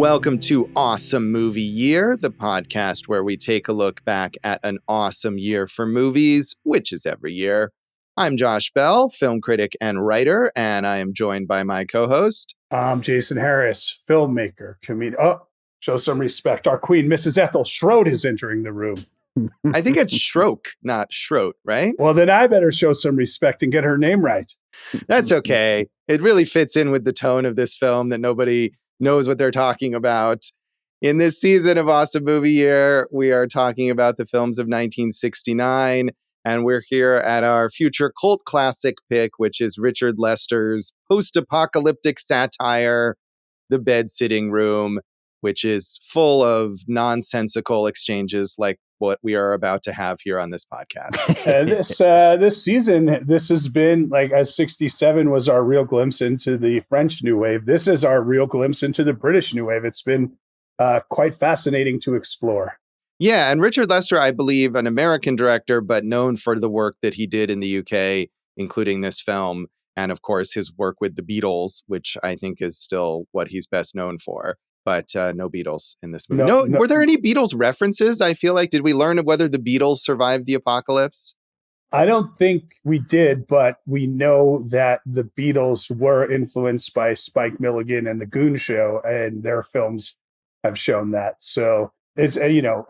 Welcome to Awesome Movie Year, the podcast where we take a look back at an awesome year for movies, which is every year. I'm Josh Bell, film critic and writer, and I am joined by my co-host. I'm Jason Harris, filmmaker, comedian. Oh, show some respect. Our queen, Mrs. Ethel Schroed, is entering the room. I think it's Schroek, not Schroet, right? Well, then I better show some respect and get her name right. That's okay. It really fits in with the tone of this film that nobody knows what they're talking about. In this season of Awesome Movie Year, we are talking about the films of 1969, and we're here at our future cult classic pick, which is Richard Lester's post-apocalyptic satire, The Bed-Sitting Room, which is full of nonsensical exchanges like what we are about to have here on this podcast. This season, this has been like, as 67 was our real glimpse into the French New Wave, this is our real glimpse into the British New Wave. It's been quite fascinating to explore. Yeah, and Richard Lester, I believe, an American director, but known for the work that he did in the UK, including this film, and of course his work with the Beatles, which I think is still what he's best known for. But no Beatles in this movie. No, were there any Beatles references? I feel like, did we learn whether the Beatles survived the apocalypse? I don't think we did, but we know that the Beatles were influenced by Spike Milligan and the Goon Show, and their films have shown that. So it's,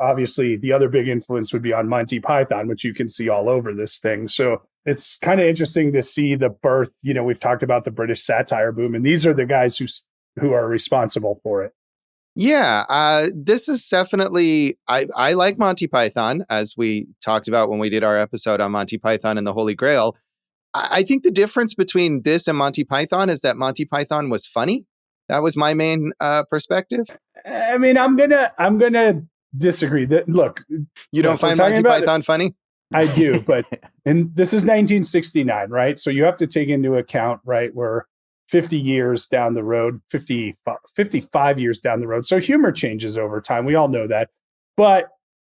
obviously the other big influence would be on Monty Python, which you can see all over this thing. So it's kind of interesting to see the birth. We've talked about the British satire boom, and these are the guys who are responsible for it. Yeah, this is definitely, I like Monty Python, as we talked about when we did our episode on Monty Python and the Holy Grail. I think the difference between this and Monty Python is that Monty Python was funny. That was my main perspective. I mean, I'm gonna disagree. Look, you don't find Monty Python funny? I do, but and this is 1969, right? So you have to take into account, right, we're 50 years down the road, 55 years down the road. So humor changes over time. We all know that. But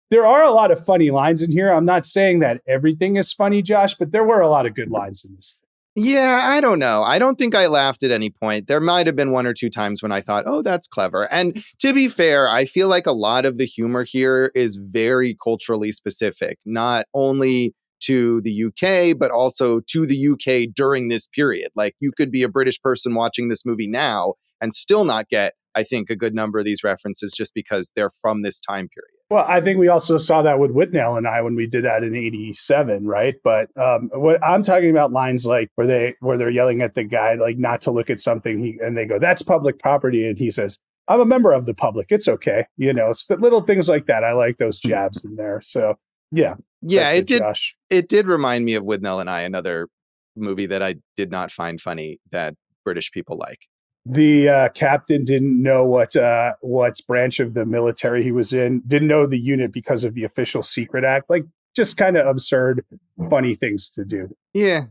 there are a lot of funny lines in here. I'm not saying that everything is funny, Josh, but there were a lot of good lines in this. Yeah, I don't know. I don't think I laughed at any point. There might have been one or two times when I thought, oh, that's clever. And to be fair, I feel like a lot of the humor here is very culturally specific, not only to the UK, but also to the UK during this period. Like, you could be a British person watching this movie now and still not get, I think, a good number of ththese references just because they're from this time period. Well, I think we also saw that with Whitnell and I when we did that in 87, right? But what I'm talking about, lines like where they're yelling at the guy, like, not to look at something, and they go, "That's public property," and he says, "I'm a member of the public. It's okay." It's the little things like that. I like those jabs in there. So yeah. Yeah, it did. Josh. It did remind me of Widnell and I, another movie that I did not find funny that British people like. The captain didn't know what branch of the military he was in, didn't know the unit because of the Official Secret Act. Like, just kind of absurd, funny things to do. Yeah.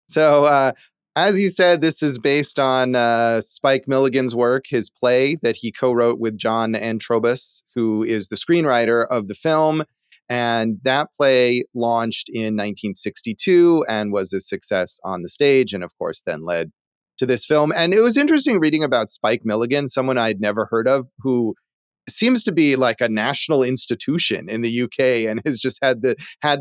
So, as you said, this is based on Spike Milligan's work, his play that he co-wrote with John Antrobus, who is the screenwriter of the film. And that play launched in 1962 and was a success on the stage, and of course then led to this film. And it was interesting reading about Spike Milligan, someone I'd never heard of, who seems to be like a national institution in the UK and has just had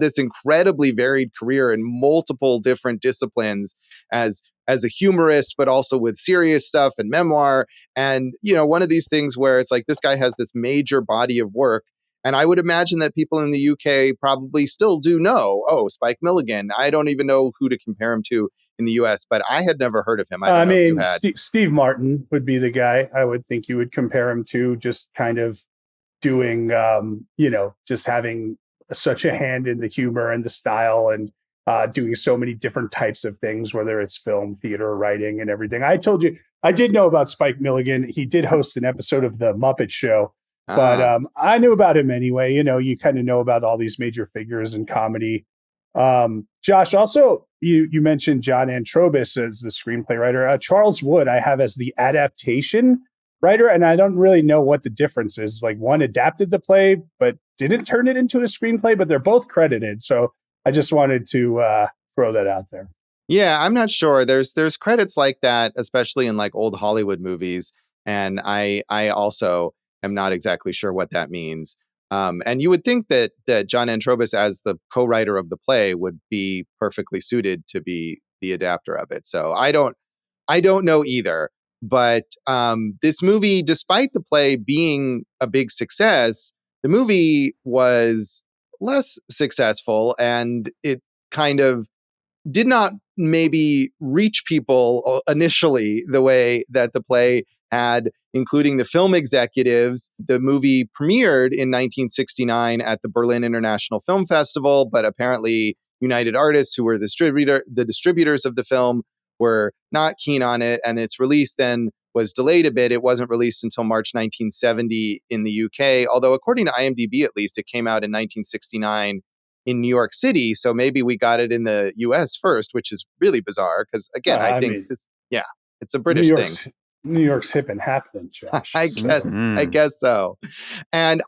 this incredibly varied career in multiple different disciplines as a humorist, but also with serious stuff and memoir. And, one of these things where it's like, this guy has this major body of work. And I would imagine that people in the UK probably still do know, oh, Spike Milligan. I don't even know who to compare him to in the US, but I had never heard of him. I mean, Steve Martin would be the guy I would think you would compare him to, just kind of doing, just having such a hand in the humor and the style, and doing so many different types of things, whether it's film, theater, writing, and everything. I told you, I did know about Spike Milligan. He did host an episode of The Muppet Show. But I knew about him anyway. You kind of know about all these major figures in comedy. Josh, also, you mentioned John Antrobus as the screenplay writer. Charles Wood, I have as the adaptation writer, and I don't really know what the difference is. Like, one adapted the play, but didn't turn it into a screenplay, but they're both credited. So I just wanted to throw that out there. Yeah, I'm not sure. There's credits like that, especially in like old Hollywood movies. And I also am not exactly sure what that means. And you would think that John Antrobus, as the co-writer of the play, would be perfectly suited to be the adapter of it. So I don't know either. But this movie, despite the play being a big success, the movie was less successful, and it kind of did not maybe reach people initially the way that the play had, including the film executives. The movie premiered in 1969 at the Berlin International Film Festival, but apparently United Artists, who were the distributors of the film, were not keen on it, and its release then was delayed a bit. It wasn't released until March 1970 in the UK, although according to IMDb, at least, it came out in 1969 in New York City. So maybe we got it in the US first, which is really bizarre because, again, I think it's a British thing. New York's hip and happening, Josh. I guess so. And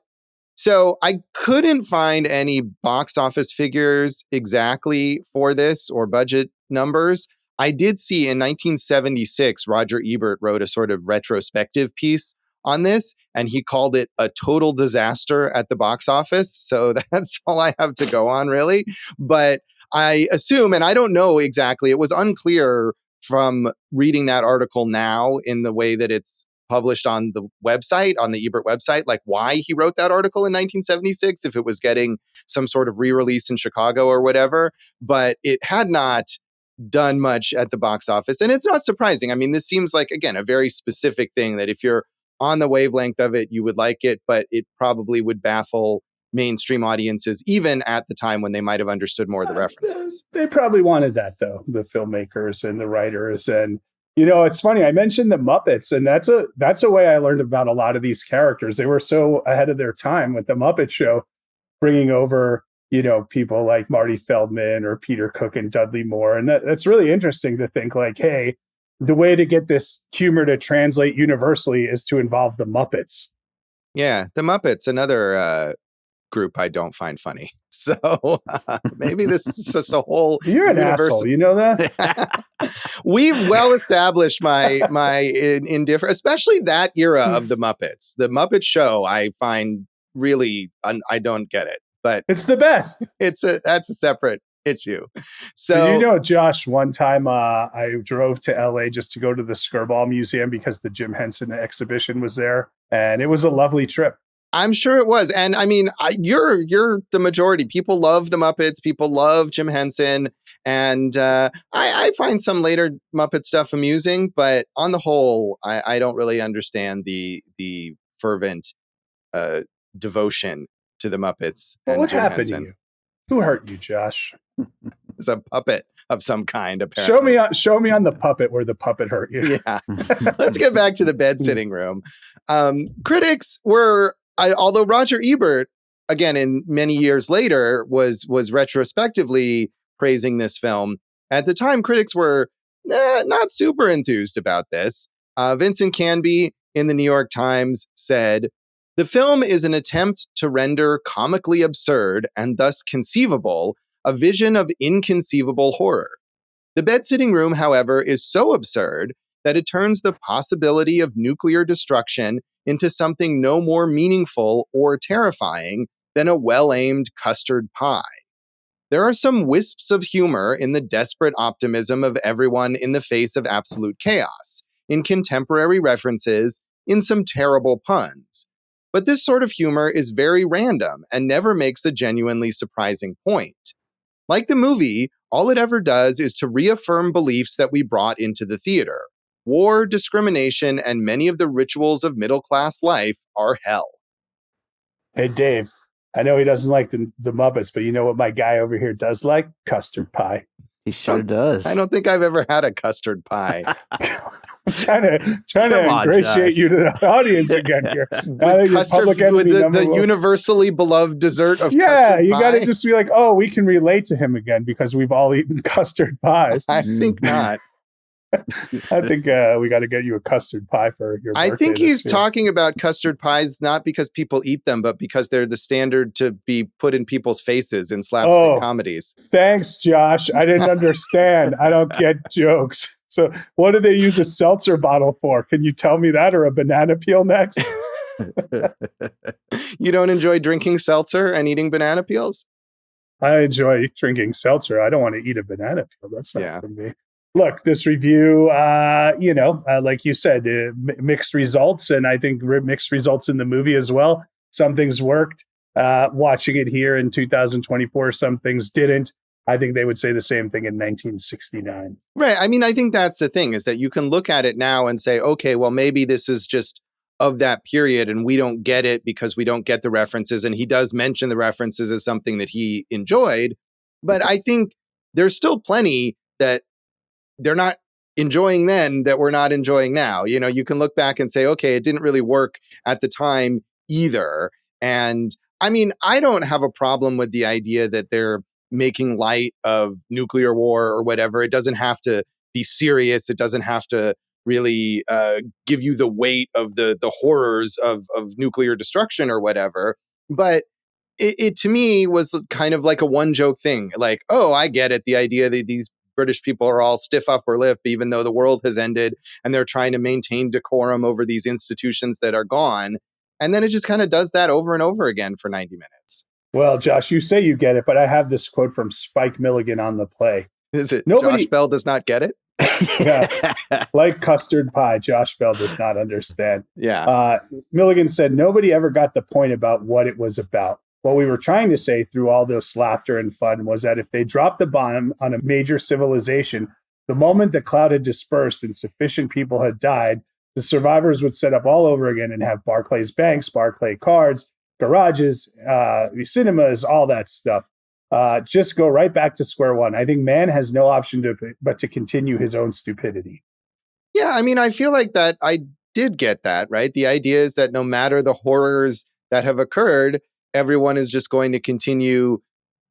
so I couldn't find any box office figures exactly for this or budget numbers. I did see in 1976, Roger Ebert wrote a sort of retrospective piece on this, and he called it a total disaster at the box office. So that's all I have to go on, really. But I assume, and I don't know exactly, it was unclear from reading that article now in the way that it's published on the website, on the Ebert website, like why he wrote that article in 1976, if it was getting some sort of re-release in Chicago or whatever. But it had not done much at the box office. And it's not surprising. I mean, this seems like, again, a very specific thing that if you're on the wavelength of it, you would like it, but it probably would baffle mainstream audiences, even at the time when they might have understood more of the references. They probably wanted that, though, the filmmakers and the writers. And, you know, it's funny, I mentioned the Muppets, and that's a way I learned about a lot of these characters. They were so ahead of their time with the Muppet Show, bringing over, you know, people like Marty Feldman or Peter Cook and Dudley Moore. And that's really interesting to think like, hey, the way to get this humor to translate universally is to involve the Muppets. Yeah, the Muppets, another group I don't find funny. So maybe this is just a whole You're an asshole, you know that? We've well established my indifference, especially that era of the Muppets. The Muppet Show, I find really, I don't get it. But it's the best. That's a separate issue. So, did you know, Josh, one time I drove to LA just to go to the Skirball Museum because the Jim Henson exhibition was there, and it was a lovely trip. I'm sure it was. And I mean, you're the majority. People love the Muppets. People love Jim Henson. And I find some later Muppet stuff amusing, but on the whole, I don't really understand the fervent devotion to the Muppets. Well, and what Jim happened Henson. to you? Who hurt you, Josh? It's a puppet of some kind, apparently. Show me on the puppet where the puppet hurt you. Yeah. Let's get back to the bed sitting room. Critics were, although Roger Ebert, again, in many years later, was retrospectively praising this film. At the time, critics were not super enthused about this. Vincent Canby in the New York Times said, "The film is an attempt to render comically absurd and thus conceivable a vision of inconceivable horror. The bed-sitting room, however, is so absurd that it turns the possibility of nuclear destruction into something no more meaningful or terrifying than a well-aimed custard pie. There are some wisps of humor in the desperate optimism of everyone in the face of absolute chaos, in contemporary references, in some terrible puns. But this sort of humor is very random and never makes a genuinely surprising point. Like the movie, all it ever does is to reaffirm beliefs that we brought into the theater. War, discrimination, and many of the rituals of middle-class life are hell." Hey, Dave, I know he doesn't like the Muppets, but you know what my guy over here does like? Custard pie. He sure does. I don't think I've ever had a custard pie. I'm trying to ingratiate Josh. you to the audience again here. With the universally beloved dessert of custard pie. You got to just be like, oh, we can relate to him again because we've all eaten custard pies. I think not. I think we got to get you a custard pie for your birthday. I think he's talking about custard pies not because people eat them, but because they're the standard to be put in people's faces in slapstick comedies. Thanks, Josh. I didn't understand. I don't get jokes. So what do they use a seltzer bottle for? Can you tell me that, or a banana peel next? You don't enjoy drinking seltzer and eating banana peels? I enjoy drinking seltzer. I don't want to eat a banana peel. That's not Yeah. for me. Look, this review, like you said, mixed results, and I think mixed results in the movie as well. Some things worked. Watching it here in 2024, some things didn't. I think they would say the same thing in 1969. Right. I mean, I think that's the thing, is that you can look at it now and say, okay, well, maybe this is just of that period and we don't get it because we don't get the references. And he does mention the references as something that he enjoyed. But I think there's still plenty that they're not enjoying then that we're not enjoying now. You know, you can look back and say, okay, it didn't really work at the time either. And I mean, I don't have a problem with the idea that they're making light of nuclear war or whatever. It doesn't have to be serious. It doesn't have to really give you the weight of the horrors of nuclear destruction or whatever. But it to me was kind of like a one joke thing. Like, oh, I get it. The idea that these British people are all stiff upper lip, even though the world has ended, and they're trying to maintain decorum over these institutions that are gone. And then it just kind of does that over and over again for 90 minutes. Well, Josh, you say you get it, but I have this quote from Spike Milligan on the play. Is it Josh Bell does not get it? Yeah. Like custard pie, Josh Bell does not understand. Yeah. Milligan said, nobody ever got the point about what it was about. What we were trying to say through all this laughter and fun was that if they dropped the bomb on a major civilization, the moment the cloud had dispersed and sufficient people had died, the survivors would set up all over again and have Barclays banks, Barclay cards, garages, cinemas, all that stuff. Just go right back to square one. I think man has no option but to continue his own stupidity. Yeah, I mean, I feel like that I did get that, right? The idea is that no matter the horrors that have occurred, everyone is just going to continue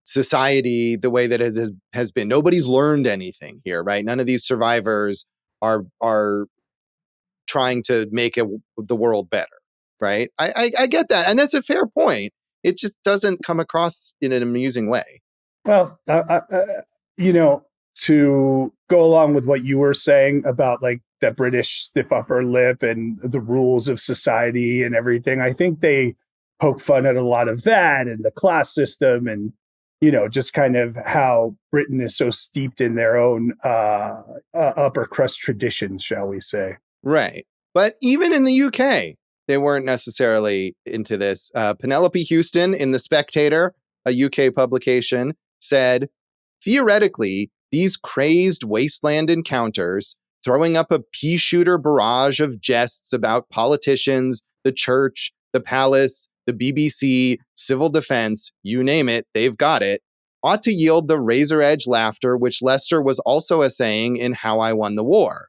society the way that it has been. Nobody's learned anything here, right? None of these survivors are trying to make the world better, right? I get that, and that's a fair point. It just doesn't come across in an amusing way. Well, to go along with what you were saying about like the British stiff upper lip and the rules of society and everything, I think they poke fun at a lot of that and the class system and, just kind of how Britain is so steeped in their own upper crust traditions, shall we say. Right. But even in the UK, they weren't necessarily into this. Penelope Houston in The Spectator, a UK publication, said, theoretically, these crazed wasteland encounters, throwing up a pea shooter barrage of jests about politicians, the church, the palace, the BBC, civil defense, you name it, they've got it, ought to yield the razor edge laughter which Lester was also essaying in How I Won the War.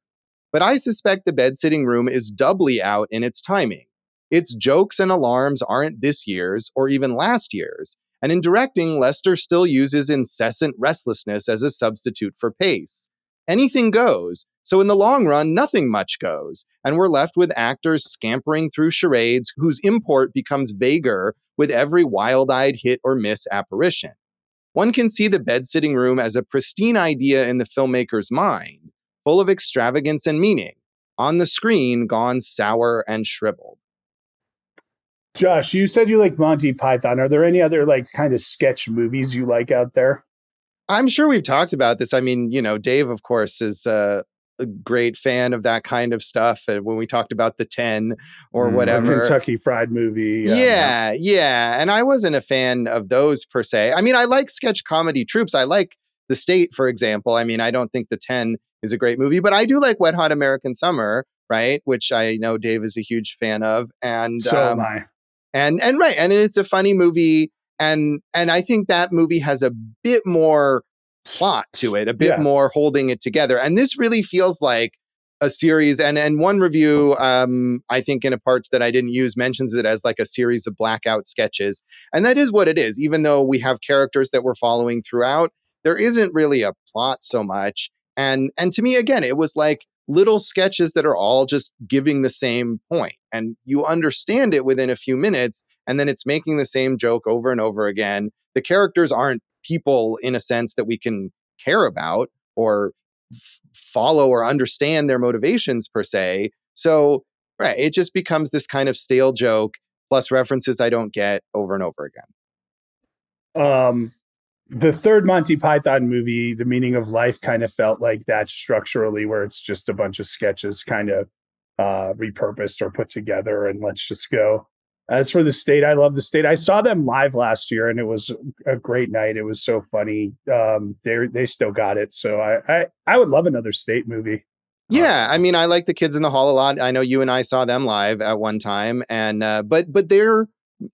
But I suspect the bed-sitting room is doubly out in its timing. Its jokes and alarms aren't this year's or even last year's, and in directing, Lester still uses incessant restlessness as a substitute for pace. Anything goes, so in the long run, nothing much goes, and we're left with actors scampering through charades whose import becomes vaguer with every wild-eyed hit or miss apparition. One can see the bed-sitting room as a pristine idea in the filmmaker's mind, full of extravagance and meaning, on the screen gone sour and shriveled. Josh, you said you like Monty Python. Are there any other like kind of sketch movies you like out there? I'm sure we've talked about this. I mean, Dave, of course, is a great fan of that kind of stuff. And when we talked about the 10 or whatever. Kentucky Fried Movie. Yeah. And I wasn't a fan of those per se. I mean, I like sketch comedy troupes. I like The State, for example. I mean, I don't think the 10 is a great movie, but I do like Wet Hot American Summer, right? Which I know Dave is a huge fan of. And so am I. And right. And it's a funny movie. And I think that movie has a bit more plot to it, a bit more holding it together. And this really feels like a series. And one review, I think in a part that I didn't use, mentions it as like a series of blackout sketches. And that is what it is. Even though we have characters that we're following throughout, there isn't really a plot so much. And to me, again, it was like little sketches that are all just giving the same point. And you understand it within a few minutes, and then it's making the same joke over and over again. The characters aren't people in a sense that we can care about or follow or understand their motivations per se. So, right, it just becomes this kind of stale joke plus references I don't get over and over again. The third Monty Python movie, The Meaning of Life, kind of felt like that structurally, where it's just a bunch of sketches kind of repurposed or put together, and let's just go. As for The State, I love The State. I saw them live last year, and it was a great night. It was so funny. They still got it, so I would love another State movie. Yeah, I mean, I like The Kids in the Hall a lot. I know you and I saw them live at one time, and but their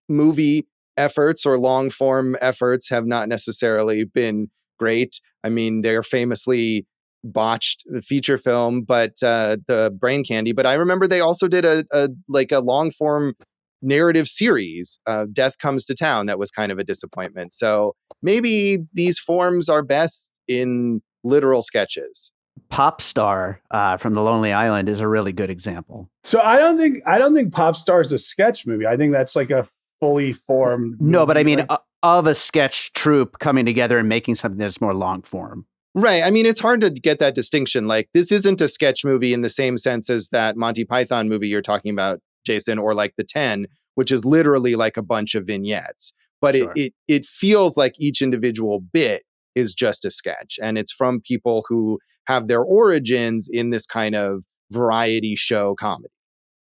movie efforts or long form efforts have not necessarily been great. I mean, they're famously botched the feature film, but the Brain Candy. But I remember they also did a long form narrative series, Death Comes to Town, that was kind of a disappointment. So maybe these forms are best in literal sketches. Pop Star from The Lonely Island is a really good example. So I don't think Pop Star is a sketch movie. I think that's like a fully formed movie. No, but I mean, of a sketch troupe coming together and making something that's more long form. Right. I mean, it's hard to get that distinction. Like, this isn't a sketch movie in the same sense as that Monty Python movie you're talking about, Jason, or like The 10, which is literally like a bunch of vignettes. But sure, it feels like each individual bit is just a sketch, and it's from people who have their origins in this kind of variety show comedy.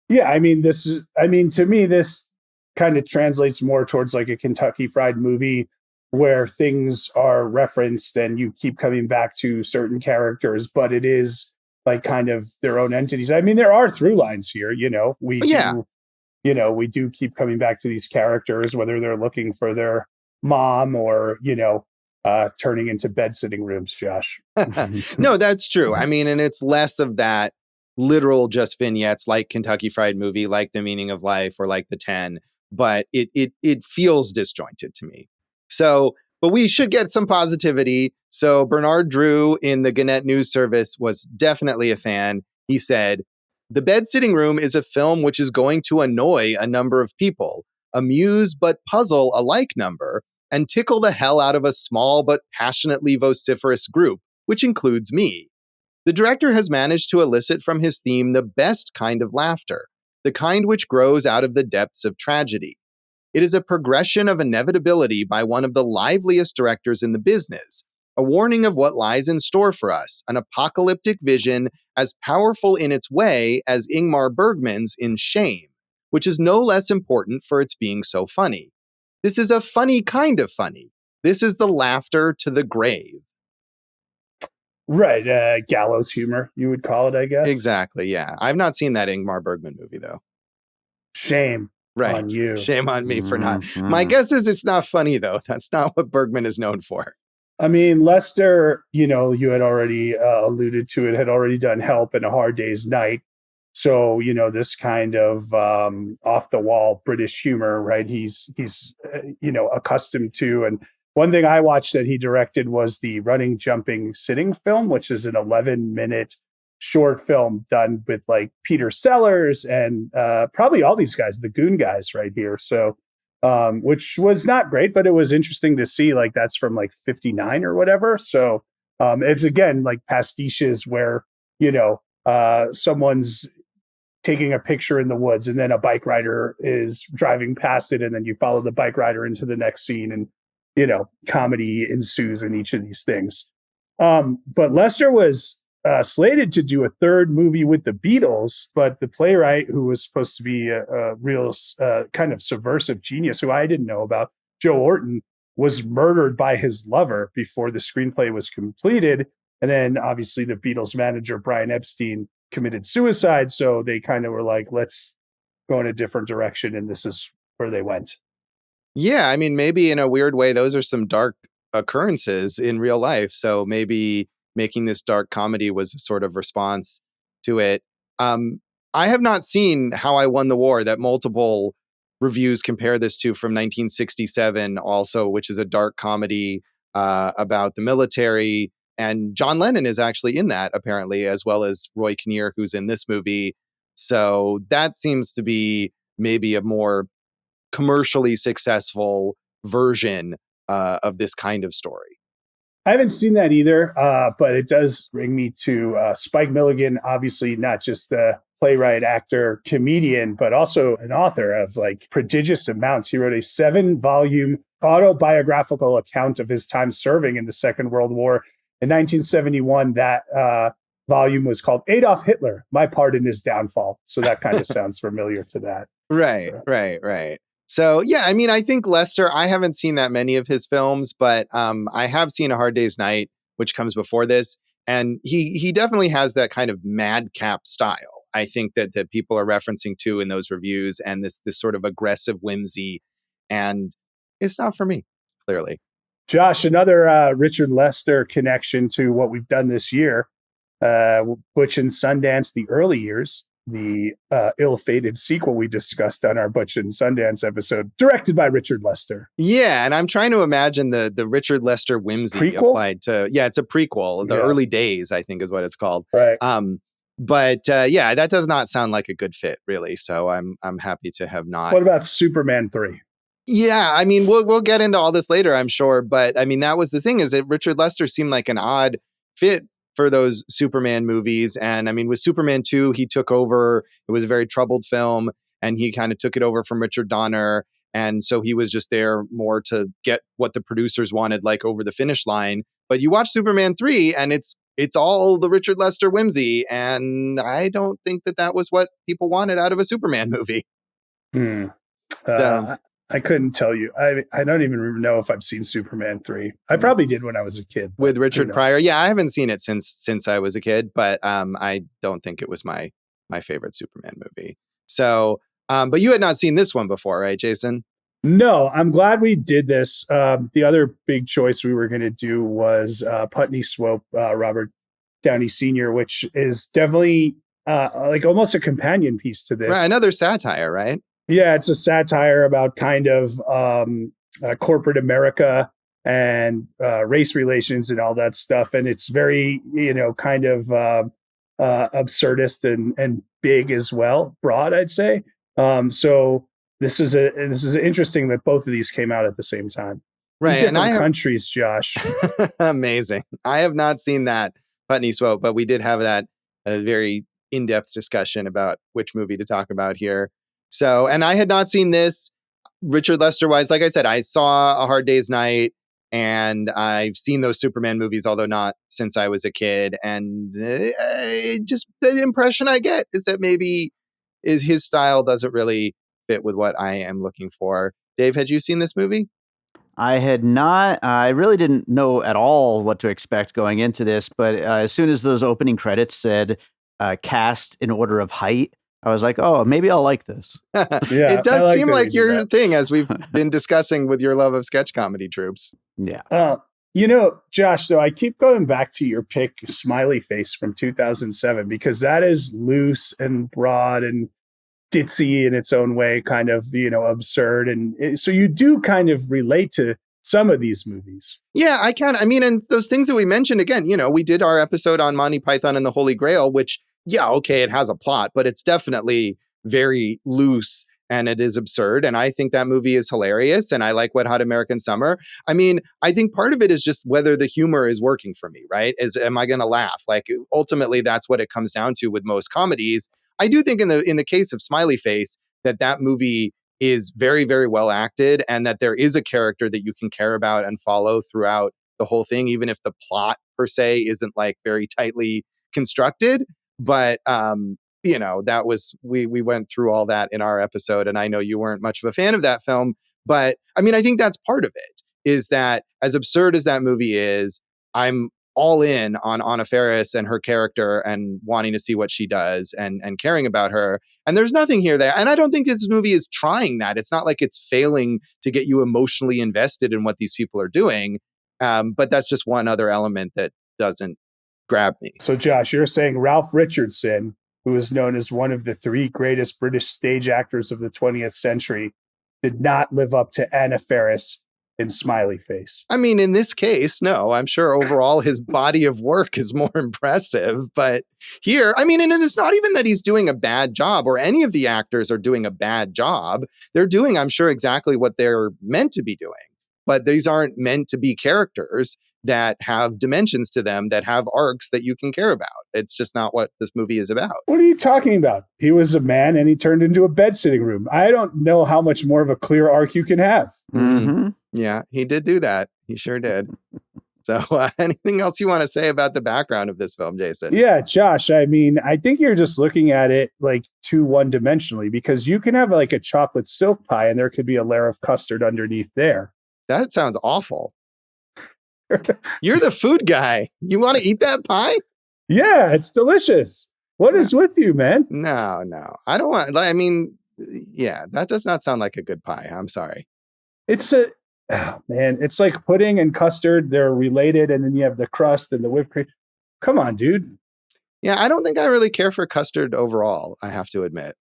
Yeah, I mean, to me, this kind of translates more towards like a Kentucky Fried Movie, where things are referenced and you keep coming back to certain characters, but it is like kind of their own entities. I mean, there are through lines here, we do keep coming back to these characters, whether they're looking for their mom or, turning into bed sitting rooms, Josh. No, that's true. I mean, and it's less of that literal just vignettes like Kentucky Fried Movie, like The Meaning of Life, or like The 10, but it feels disjointed to me. So, but we should get some positivity. So Bernard Drew in the Gannett News Service was definitely a fan. He said, "The Bed Sitting Room is a film which is going to annoy a number of people, amuse but puzzle a like number, and tickle the hell out of a small but passionately vociferous group, which includes me. The director has managed to elicit from his theme the best kind of laughter, the kind which grows out of the depths of tragedy. It is a progression of inevitability by one of the liveliest directors in the business, a warning of what lies in store for us, an apocalyptic vision as powerful in its way as Ingmar Bergman's in Shame, which is no less important for its being so funny. This is a funny kind of funny. This is the laughter to the grave." Right. Gallows humor, you would call it, I guess. Exactly, yeah. I've not seen that Ingmar Bergman movie, though. Shame on you. Shame on me for not. My guess is it's not funny, though. That's not what Bergman is known for. I mean, Lester, you had already alluded to it, had already done Help and A Hard Day's Night. So, this kind of off the wall British humor, right? He's accustomed to. And one thing I watched that he directed was the Running, Jumping, Sitting film, which is an 11-minute short film done with like Peter Sellers and probably all these guys, the Goon guys right here. So, which was not great, but it was interesting to see. Like, that's from like 59 or whatever. So it's again like pastiches where, someone's taking a picture in the woods and then a bike rider is driving past it, and then you follow the bike rider into the next scene, and comedy ensues in each of these things. But Lester was slated to do a third movie with the Beatles, but the playwright, who was supposed to be a real kind of subversive genius, who I didn't know about, Joe Orton, was murdered by his lover before the screenplay was completed. And then obviously the Beatles manager, Brian Epstein, committed suicide. So they kind of were like, let's go in a different direction. And this is where they went. Yeah, I mean, maybe in a weird way, those are some dark occurrences in real life. So maybe making this dark comedy was a sort of response to it. I have not seen How I Won the War, that multiple reviews compare this to, from 1967 also, which is a dark comedy about the military. And John Lennon is actually in that, apparently, as well as Roy Kinnear, who's in this movie. So that seems to be maybe a more commercially successful version of this kind of story. I haven't seen that either, but it does bring me to Spike Milligan, obviously not just a playwright, actor, comedian, but also an author of like prodigious amounts. He wrote a 7-volume autobiographical account of his time serving in the Second World War. In 1971, that volume was called Adolf Hitler, My Part in His Downfall. So that kind of sounds familiar to that. Right, So. right. So yeah, I mean, I think Lester, I haven't seen that many of his films, but I have seen A Hard Day's Night, which comes before this. And he definitely has that kind of madcap style. I think that people are referencing to in those reviews, and this sort of aggressive whimsy. And it's not for me, clearly. Josh, another Richard Lester connection to what we've done this year, Butch and Sundance, the early years, the ill-fated sequel we discussed on our Butch and Sundance episode, directed by Richard Lester. Yeah, and I'm trying to imagine the Richard Lester whimsy Prequel? applied to, it's a prequel. The early days, I think, is what it's called. Right. But yeah, that does not sound like a good fit, really. So I'm happy to have not. What about Superman 3? Yeah, I mean, we'll get into all this later, I'm sure. But I mean, that was the thing, is that Richard Lester seemed like an odd fit for those Superman movies. And I mean, with Superman 2, he took over. It was a very troubled film, and he kind of took it over from Richard Donner. And so he was just there more to get what the producers wanted, like, over the finish line. But you watch Superman 3, and it's all the Richard Lester whimsy. And I don't think that was what people wanted out of a Superman movie. So I couldn't tell you. I don't even know if I've seen Superman 3. I probably did when I was a kid. With Richard Pryor. Yeah, I haven't seen it since I was a kid, but I don't think it was my favorite Superman movie. So, but you had not seen this one before, right, Jason? No, I'm glad we did this. The other big choice we were going to do was Putney Swope, Robert Downey Sr., which is definitely like almost a companion piece to this. Right, another satire, right? Yeah, it's a satire about kind of corporate America and race relations and all that stuff. And it's very, kind of absurdist and big as well, broad, I'd say. So this is interesting that both of these came out at the same time. Right. In different countries, Josh. Amazing. I have not seen that Putney Swope, but we did have a very in-depth discussion about which movie to talk about here. So, and I had not seen this Richard Lester wise. Like I said, I saw A Hard Day's Night, and I've seen those Superman movies, although not since I was a kid. And just the impression I get is that maybe his style doesn't really fit with what I am looking for. Dave, had you seen this movie? I had not. I really didn't know at all what to expect going into this, but as soon as those opening credits said cast in order of height, I was like, oh, maybe I'll like this. Yeah, it does seem like your thing, as we've been discussing with your love of sketch comedy troupes. Yeah. Josh, so I keep going back to your pick, Smiley Face from 2007, because that is loose and broad and ditzy in its own way, kind of, absurd. And so you do kind of relate to some of these movies. Yeah, I can. I mean, and those things that we mentioned, again, we did our episode on Monty Python and the Holy Grail, which, yeah, okay, it has a plot, but it's definitely very loose and it is absurd. And I think that movie is hilarious. And I like Wet Hot American Summer. I mean, I think part of it is just whether the humor is working for me, right? Am I going to laugh? Like, ultimately, that's what it comes down to with most comedies. I do think in the case of Smiley Face, that movie is very, very well acted, and that there is a character that you can care about and follow throughout the whole thing, even if the plot per se isn't like very tightly constructed. But that was we went through all that in our episode, and I know you weren't much of a fan of that film, but I mean, I think that's part of it, is that as absurd as that movie is, I'm all in on Anna Faris and her character and wanting to see what she does and caring about her. And there's nothing here there. And I don't think this movie is trying that. It's not like it's failing to get you emotionally invested in what these people are doing. But that's just one other element that doesn't grab me. So Josh, you're saying Ralph Richardson, who is known as one of the 3 greatest British stage actors of the 20th century, did not live up to Anna Faris in Smiley Face. I mean, in this case, no. I'm sure overall his body of work is more impressive. But here, I mean, and it's not even that he's doing a bad job, or any of the actors are doing a bad job. They're doing, I'm sure, exactly what they're meant to be doing. But these aren't meant to be characters. that have dimensions to them, that have arcs that you can care about. It's just not what this movie is about. What are you talking about? He was a man and he turned into a bed sitting room. I don't know how much more of a clear arc you can have. Mm-hmm. Yeah, he did do that. He sure did. So anything else you want to say about the background of this film, Jason? Yeah, Josh, I mean, I think you're just looking at it like too one-dimensionally, because you can have like a chocolate silk pie and there could be a layer of custard underneath there. That sounds awful. You're the food guy. You want to eat that pie? Yeah, it's delicious. What is with you, man? No. I don't want, I mean, yeah, that does not sound like a good pie. I'm sorry. It's it's like pudding and custard. They're related. And then you have the crust and the whipped cream. Come on, dude. Yeah, I don't think I really care for custard overall, I have to admit.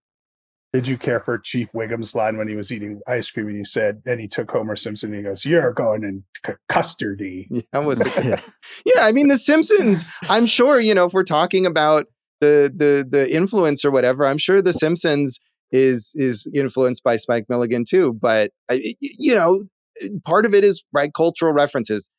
Did you care for Chief Wiggum's line when he was eating ice cream and he said, and he took Homer Simpson and he goes, "You're going in custardy." Yeah, I mean, The Simpsons, I'm sure, if we're talking about the influence or whatever, I'm sure The Simpsons is influenced by Spike Milligan too. But, part of it is, right, cultural references.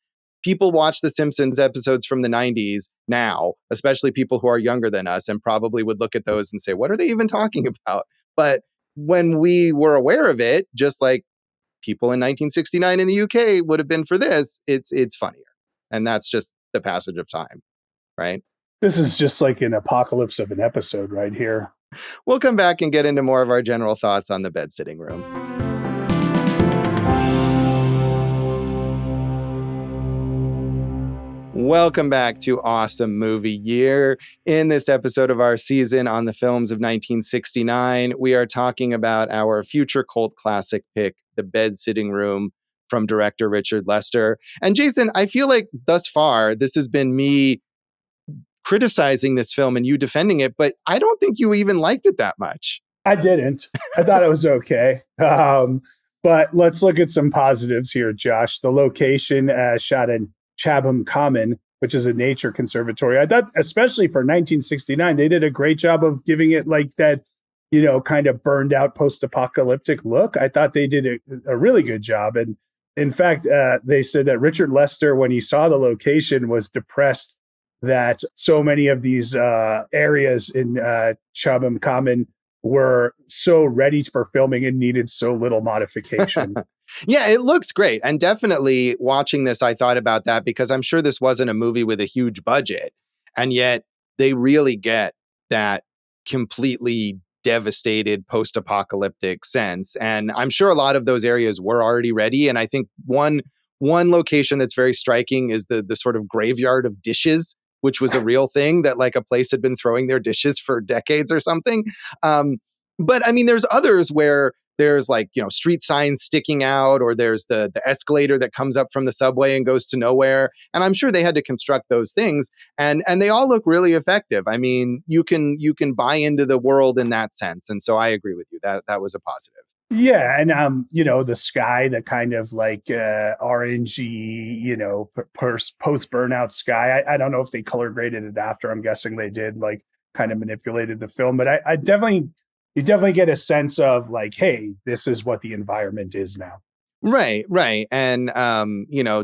People watch The Simpsons episodes from the 90s now, especially people who are younger than us, and probably would look at those and say, what are they even talking about? But when we were aware of it, just like people in 1969 in the UK would have been for this, it's funnier. And that's just the passage of time, right? This is just like an apocalypse of an episode right here. We'll come back and get into more of our general thoughts on the bed sitting room. Welcome back to Awesome Movie Year. In this episode of our season on the films of 1969, we are talking about our future cult classic pick, The Bed Sitting Room, from director Richard Lester. And Jason, I feel like thus far, this has been me criticizing this film and you defending it, but I don't think you even liked it that much. I didn't. I thought it was okay. But let's look at some positives here, Josh. The location shot in Chatham Common, which is a nature conservatory. I thought, especially for 1969, they did a great job of giving it like that, kind of burned out post-apocalyptic look. I thought they did a really good job. And in fact, they said that Richard Lester, when he saw the location, was depressed that so many of these areas in Chatham Common were so ready for filming and needed so little modification. Yeah, it looks great. And definitely watching this, I thought about that because I'm sure this wasn't a movie with a huge budget. And yet they really get that completely devastated post-apocalyptic sense. And I'm sure a lot of those areas were already ready. And I think one location that's very striking is the sort of graveyard of dishes, which was a real thing, that like a place had been throwing their dishes for decades or something. But I mean, there's others where there's like, street signs sticking out, or there's the escalator that comes up from the subway and goes to nowhere. And I'm sure they had to construct those things, and they all look really effective. I mean, you can buy into the world in that sense. And so I agree with you that was a positive. Yeah, and the sky, the kind of like orangey, post burnout sky. I don't know if they color graded it after. I'm guessing they did, like kind of manipulated the film. But I definitely, you definitely get a sense of like, hey, this is what the environment is now. Right. And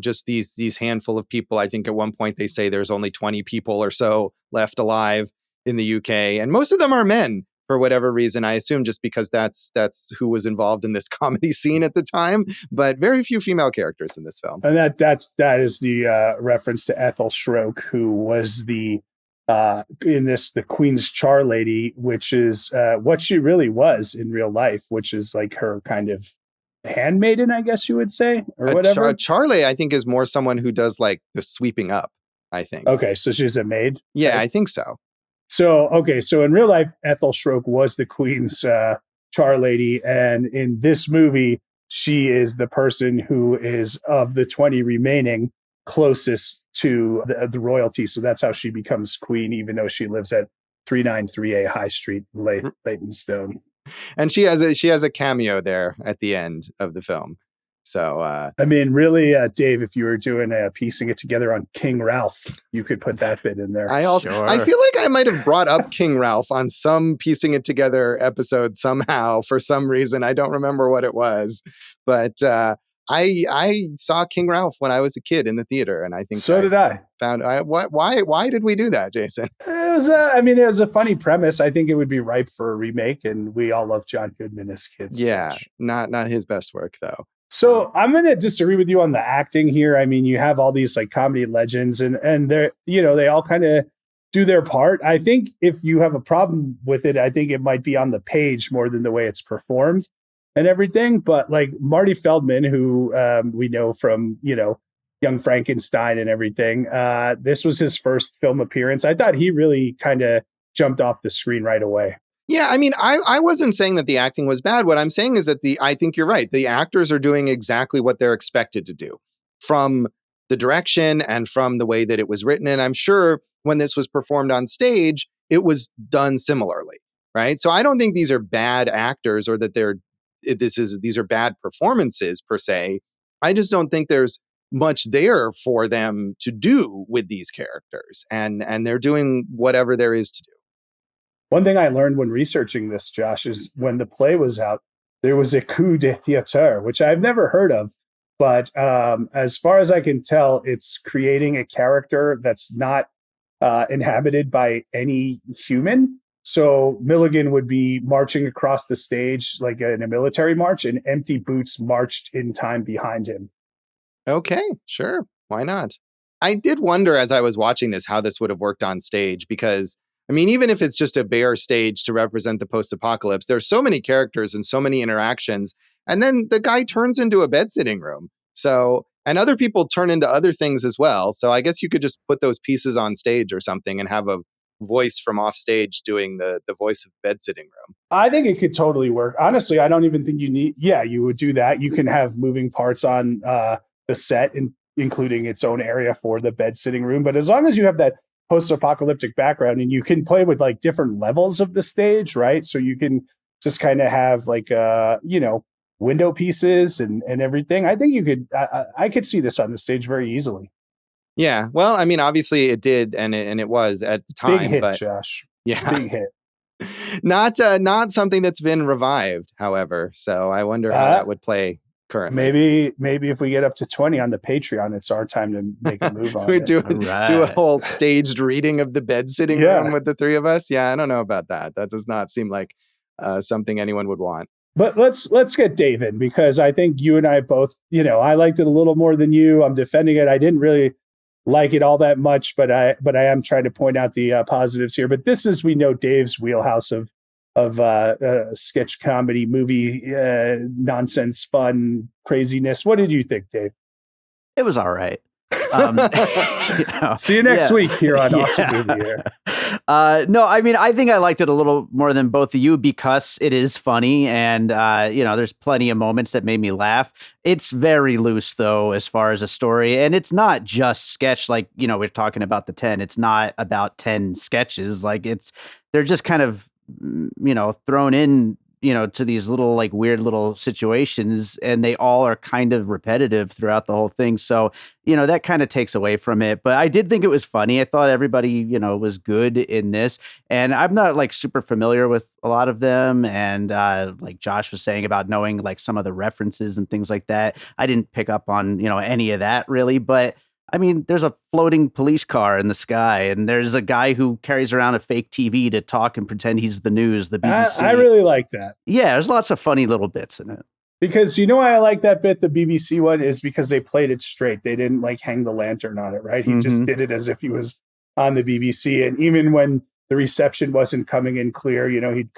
just these handful of people. I think at one point they say there's only 20 people or so left alive in the UK, and most of them are men. For whatever reason, I assume just because that's who was involved in this comedy scene at the time, but very few female characters in this film. And that is the reference to Ethel Schroek, who was the Queen's Char Lady, which is what she really was in real life, which is like her kind of handmaiden, I guess you would say, or whatever. Charlie, I think, is more someone who does like the sweeping up, I think. Okay, so she's a maid? Yeah, right? I think so. So in real life, Ethel Schroek was the Queen's Char Lady. And in this movie, she is the person who is, of the 20 remaining, closest to the royalty. So that's how she becomes queen, even though she lives at 393A High Street, Leytonstone. And she has a cameo there at the end of the film. So, I mean, really, Dave, if you were doing piecing it together on King Ralph, you could put that bit in there. I feel like I might have brought up King Ralph on some piecing it together episode somehow for some reason. I don't remember what it was, but I saw King Ralph when I was a kid in the theater, and I think So did I. Why did we do that, Jason? It was it was a funny premise. I think it would be ripe for a remake, and we all love John Goodman as kids. Yeah, Josh. not his best work though. So I'm going to disagree with you on the acting here. I mean, you have all these like comedy legends, and they're they all kind of do their part. I think if you have a problem with it, I think it might be on the page more than the way it's performed and everything. But like Marty Feldman, who we know from Young Frankenstein and everything, this was his first film appearance. I thought he really kind of jumped off the screen right away. Yeah, I mean, I wasn't saying that the acting was bad. What I'm saying is that I think you're right. The actors are doing exactly what they're expected to do from the direction and from the way that it was written. And I'm sure when this was performed on stage, it was done similarly, right? So I don't think these are bad actors or that these are bad performances per se. I just don't think there's much there for them to do with these characters, and they're doing whatever there is to do. One thing I learned when researching this, Josh, is when the play was out, there was a coup de theater, which I've never heard of. But as far as I can tell, it's creating a character that's not inhabited by any human. So Milligan would be marching across the stage like in a military march, and empty boots marched in time behind him. Okay, sure. Why not? I did wonder as I was watching this how this would have worked on stage because, I mean, even if it's just a bare stage to represent the post-apocalypse, there's so many characters and so many interactions. And then the guy turns into a bed-sitting room. So, and other people turn into other things as well. So I guess you could just put those pieces on stage or something and have a voice from off stage doing the voice of bed-sitting room. I think it could totally work. Honestly, I don't even think you would do that. You can have moving parts on the set, including its own area for the bed-sitting room. But as long as you have that post-apocalyptic background, and you can play with like different levels of the stage, right? So you can just kind of have like window pieces and everything. I think you could I could see this on the stage very easily. Yeah, well, I mean, obviously it did, and it was at the time. Big hit, but Josh. Yeah, big hit. Not something that's been revived, however. So I wonder how that would play currently. Maybe if we get up to 20 on the Patreon, it's our time to make a move on we it. do a whole staged reading of the bed-sitting room with the three of us. Yeah, I don't know about that. That does not seem like something anyone would want. But let's get David, because I think you and I both, I liked it a little more than you. I'm defending it. I didn't really like it all that much, but I am trying to point out the positives here. But this is, we know, Dave's wheelhouse of sketch comedy, movie nonsense, fun, craziness. What did you think, Dave? It was all right. See you next week here on Awesome Movie Year. No, I mean, I think I liked it a little more than both of you because it is funny, and there's plenty of moments that made me laugh. It's very loose though, as far as a story, and it's not just sketch. Like, we're talking about the 10. It's not about 10 sketches. Like, they're just kind of thrown in to these little like weird little situations, and they all are kind of repetitive throughout the whole thing. So, that kind of takes away from it. But I did think it was funny. I thought everybody, was good in this. And I'm not like super familiar with a lot of them. And like Josh was saying about knowing like some of the references and things like that, I didn't pick up on, any of that really. But I mean, there's a floating police car in the sky, and there's a guy who carries around a fake TV to talk and pretend he's the news, the BBC. I really like that. Yeah, there's lots of funny little bits in it. Because why I like that bit, the BBC one, is because they played it straight. They didn't like hang the lantern on it, right? He just did it as if he was on the BBC. And even when the reception wasn't coming in clear, he'd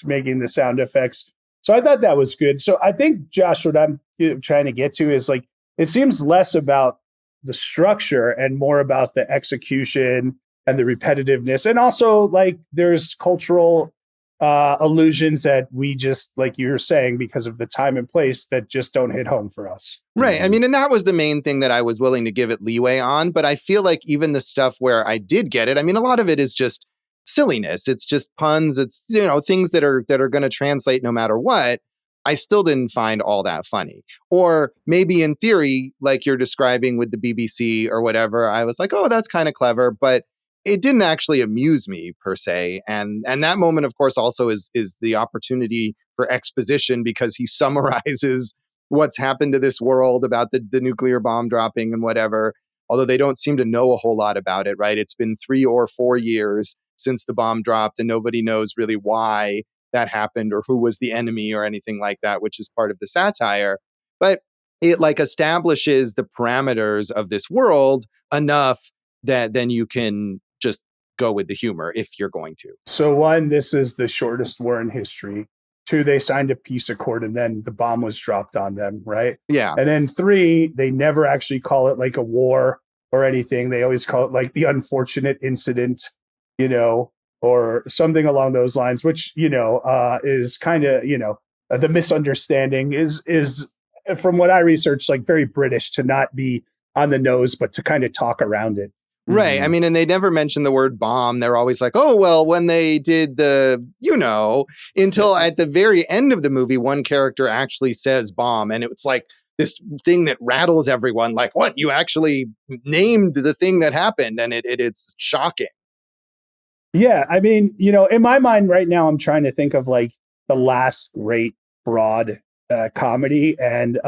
making the sound effects. So I thought that was good. So I think, Josh, what I'm trying to get to is like, it seems less about the structure and more about the execution and the repetitiveness. And also like there's cultural allusions that we just, like you were saying, because of the time and place, that just don't hit home for us. Right. I mean, and that was the main thing that I was willing to give it leeway on. But I feel like even the stuff where I did get it, I mean, a lot of it is just silliness. It's just puns. It's, things that are going to translate no matter what. I still didn't find all that funny. Or maybe in theory, like you're describing with the BBC or whatever, I was like, oh, that's kind of clever, but it didn't actually amuse me per se. And that moment, of course, also is the opportunity for exposition, because he summarizes what's happened to this world, about the nuclear bomb dropping and whatever. Although they don't seem to know a whole lot about it, right? It's been 3 or 4 years since the bomb dropped, and nobody knows really why that happened or who was the enemy or anything like that, which is part of the satire. But it like establishes the parameters of this world enough that then you can just go with the humor if you're going to. So one, this is the shortest war in history. 2, they signed a peace accord and then the bomb was dropped on them, right? Yeah. And then 3, they never actually call it like a war or anything. They always call it like the unfortunate incident, or something along those lines, which, is kind of, the misunderstanding is from what I researched, like very British to not be on the nose, but to kind of talk around it. Right. I mean, and they never mention the word bomb. They're always like, oh, well, when they did until at the very end of the movie, one character actually says bomb. And it's like this thing that rattles everyone. Like, what? You actually named the thing that happened. And it's shocking. Yeah. I mean, in my mind right now, I'm trying to think of like the last great broad comedy. And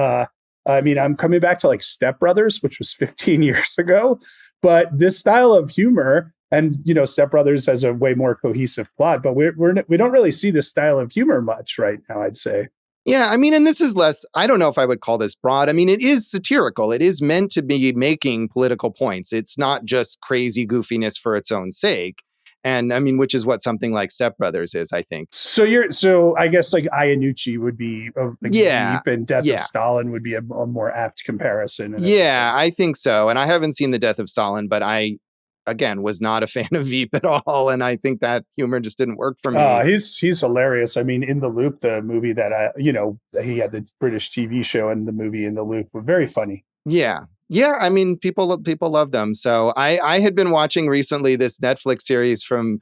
I'm coming back to like Step Brothers, which was 15 years ago. But this style of humor, and Step Brothers has a way more cohesive plot, but we don't really see this style of humor much right now, I'd say. Yeah, I mean, and this is less, I don't know if I would call this broad. I mean, it is satirical. It is meant to be making political points. It's not just crazy goofiness for its own sake. And I mean, which is what something like Step Brothers is, I think. So I guess like Iannucci would be Veep, and Death of Yeah. Stalin would be a more apt comparison. Yeah, I think so. And I haven't seen The Death of Stalin, but I, again, was not a fan of Veep at all. And I think that humor just didn't work for me. He's hilarious. I mean, In the Loop, the movie that he had the British TV show, and the movie In the Loop were very funny. Yeah. Yeah, I mean, people love them. So I had been watching recently this Netflix series from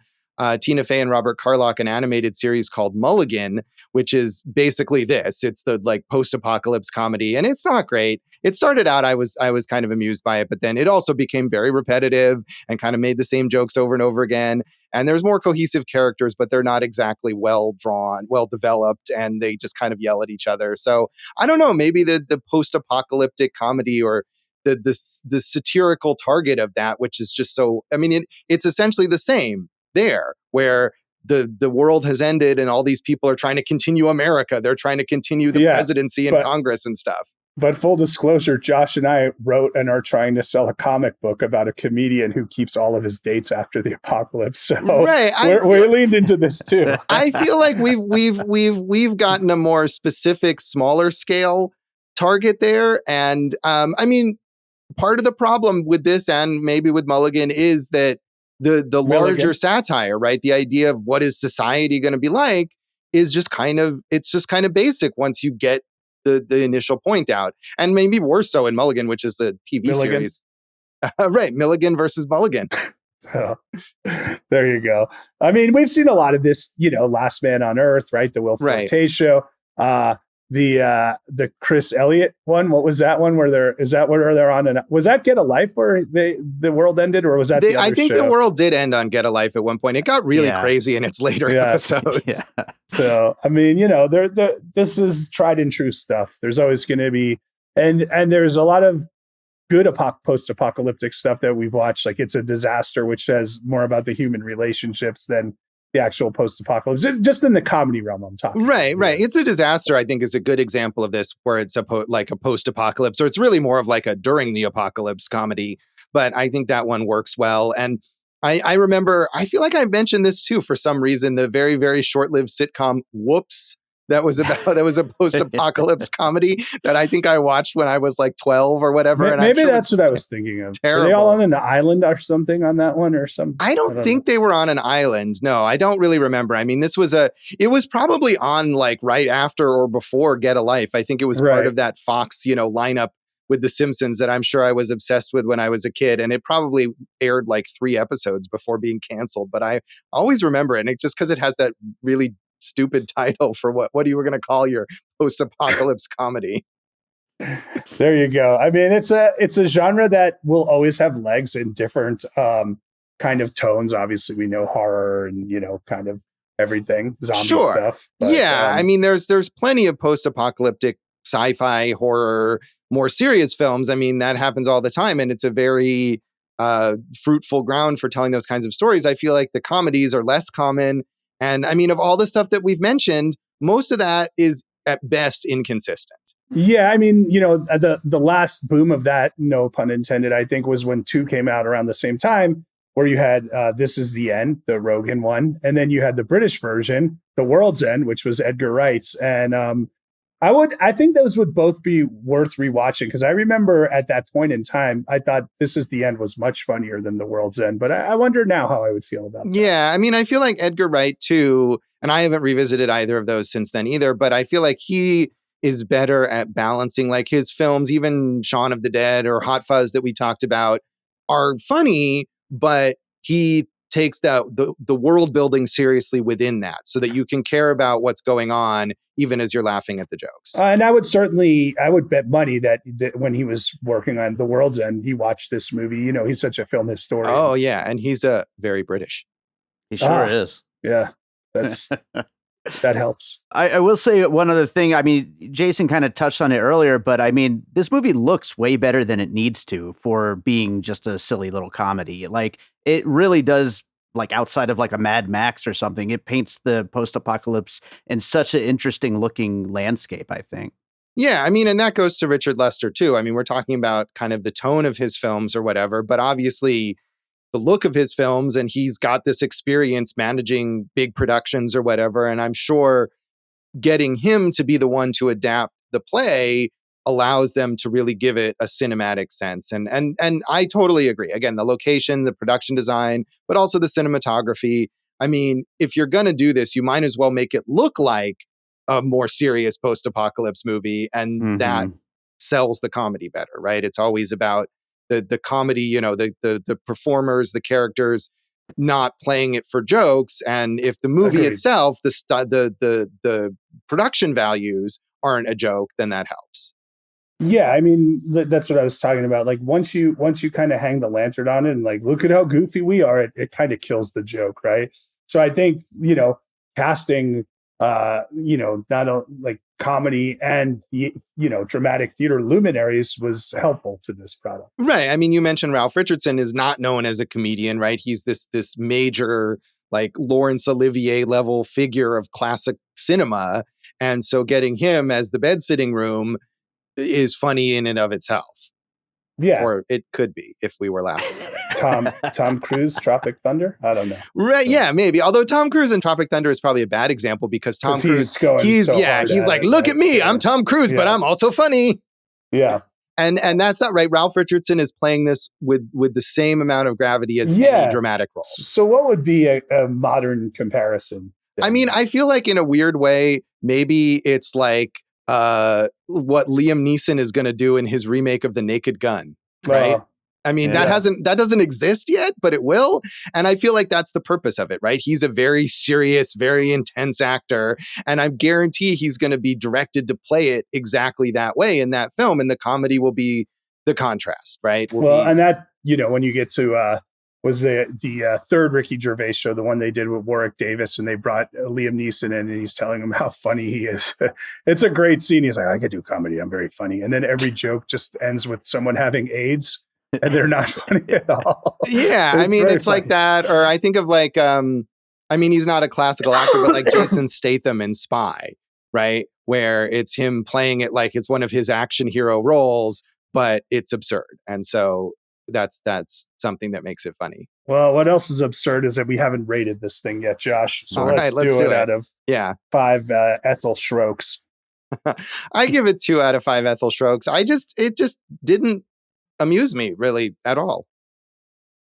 Tina Fey and Robert Carlock, an animated series called Milligan, which is basically this. It's the like post-apocalypse comedy, and it's not great. It started out, I was kind of amused by it, but then it also became very repetitive and kind of made the same jokes over and over again. And there's more cohesive characters, but they're not exactly well drawn, well developed, and they just kind of yell at each other. So I don't know, maybe the post-apocalyptic comedy or the satirical target of that, which is just so, I mean, it's essentially the same there, where the world has ended and all these people are trying to continue America. They're trying to continue the presidency and Congress and stuff. But full disclosure, Josh and I wrote and are trying to sell a comic book about a comedian who keeps all of his dates after the apocalypse. So we leaned into this too. I feel like we've gotten a more specific, smaller scale target there. And I mean, part of the problem with this, and maybe with Milligan, is that the larger satire, right? The idea of what is society going to be like is just kind of basic once you get the initial point out. And maybe worse so in Milligan, which is a TV series. Right. Milligan versus Mulligan. So there you go. I mean, we've seen a lot of this, Last Man on Earth, right? The Will Forte show. The Chris Elliott one. What was that one where they're on? Was that Get a Life where the world ended, or was that the other I think show? The world did end on Get a Life at one point. It got really crazy in its later episodes. Yeah. So I mean, this is tried and true stuff. There's always going to be, and there's a lot of good post-apocalyptic stuff that we've watched. Like It's a Disaster, which says more about the human relationships than the actual post-apocalypse, just in the comedy realm I'm talking. Right. It's a Disaster, I think, is a good example of this, where it's like a post-apocalypse, or it's really more of like a during the apocalypse comedy. But I think that one works well. And I remember, I feel like I mentioned this too, for some reason, the very, very short-lived sitcom Whoops, that was a post-apocalypse comedy that I think I watched when I was like 12 or whatever. And maybe that's what I was thinking of. Terrible. Were they all on an island or something on that one, or something? I don't think they were on an island. No, I don't really remember. I mean, it was probably on like right after or before Get a Life. I think it was part of that Fox, lineup with The Simpsons that I'm sure I was obsessed with when I was a kid. And it probably aired like 3 episodes before being canceled. But I always remember it. And just because it has that really stupid title for what you were going to call your post-apocalypse comedy. There you go. I mean, it's a genre that will always have legs in different kind of tones. Obviously, we know horror and kind of everything, zombie stuff. But, I mean, there's plenty of post-apocalyptic sci-fi, horror, more serious films, I mean, that happens all the time. And it's a very fruitful ground for telling those kinds of stories. I feel like the comedies are less common. And I mean, of all the stuff that we've mentioned, most of that is at best inconsistent. Yeah, I mean, the last boom of that, no pun intended, I think was when 2 came out around the same time, where you had This Is the End, the Rogen one, and then you had the British version, The World's End, which was Edgar Wright's. And I think those would both be worth rewatching, because I remember at that point in time, I thought This Is the End was much funnier than The World's End. But I wonder now how I would feel about that. Yeah, I mean, I feel like Edgar Wright too, and I haven't revisited either of those since then either, but I feel like he is better at balancing, like his films, even Shaun of the Dead or Hot Fuzz that we talked about, are funny, but he takes the world building seriously within that, so that you can care about what's going on even as you're laughing at the jokes. And I would bet money that when he was working on The World's End, he watched this movie. He's such a film historian. Oh yeah, and he's very British. He sure is. Yeah, that's that helps. I will say one other thing. I mean, Jason kind of touched on it earlier, but I mean, this movie looks way better than it needs to for being just a silly little comedy. Like, it really does, like, outside of like a Mad Max or something, it paints the post-apocalypse in such an interesting looking landscape, I think. Yeah, I mean, and that goes to Richard Lester too. I mean, we're talking about kind of the tone of his films or whatever, but obviously the look of his films, and he's got this experience managing big productions or whatever. And I'm sure getting him to be the one to adapt the play allows them to really give it a cinematic sense. And I totally agree. Again, the location, the production design, but also the cinematography. I mean, if you're going to do this, you might as well make it look like a more serious post-apocalypse movie. And that sells the comedy better, right? It's always about the comedy, the performers, the characters, not playing it for jokes. And if the movie itself, the production values aren't a joke, then that helps. Yeah, I mean, that's what I was talking about. Like, once you kind of hang the lantern on it and like, look at how goofy we are, it kind of kills the joke, right? So I think, casting, not like comedy and, dramatic theater luminaries was helpful to this product. Right. I mean, you mentioned Ralph Richardson is not known as a comedian, right? He's this major, like, Laurence Olivier level figure of classic cinema. And so getting him as the bed sitting room is funny in and of itself. Yeah. Or it could be if we were laughing at it. Tom Cruise, Tropic Thunder? I don't know. Right, yeah, maybe. Although Tom Cruise in Tropic Thunder is probably a bad example, because Tom Cruise, he's like, look at me, I'm Tom Cruise, but I'm also funny. Yeah. And that's not right. Ralph Richardson is playing this with the same amount of gravity as any dramatic role. So what would be a modern comparison? I mean, I feel like in a weird way, maybe it's like what Liam Neeson is going to do in his remake of The Naked Gun, right? I mean, that doesn't exist yet, but it will. And I feel like that's the purpose of it, right? He's a very serious, very intense actor. And I guarantee he's going to be directed to play it exactly that way in that film. And the comedy will be the contrast, right? And that, when you get to, was the third Ricky Gervais show, the one they did with Warwick Davis, and they brought Liam Neeson in, and he's telling him how funny he is. It's a great scene. He's like, I could do comedy. I'm very funny. And then every joke just ends with someone having AIDS, and they're not funny at all. Yeah. I mean, it's funny. Like that. Or I think of like, he's not a classical actor, but like Jason Statham in Spy, right? Where it's him playing it like it's one of his action hero roles, but it's absurd. And so that's something that makes it funny. Well, what else is absurd is that we haven't rated this thing yet, Josh. So let's do it out of 5 Ethel Strokes. I give it 2 out of 5 Ethel Strokes. It just didn't amuse me really at all.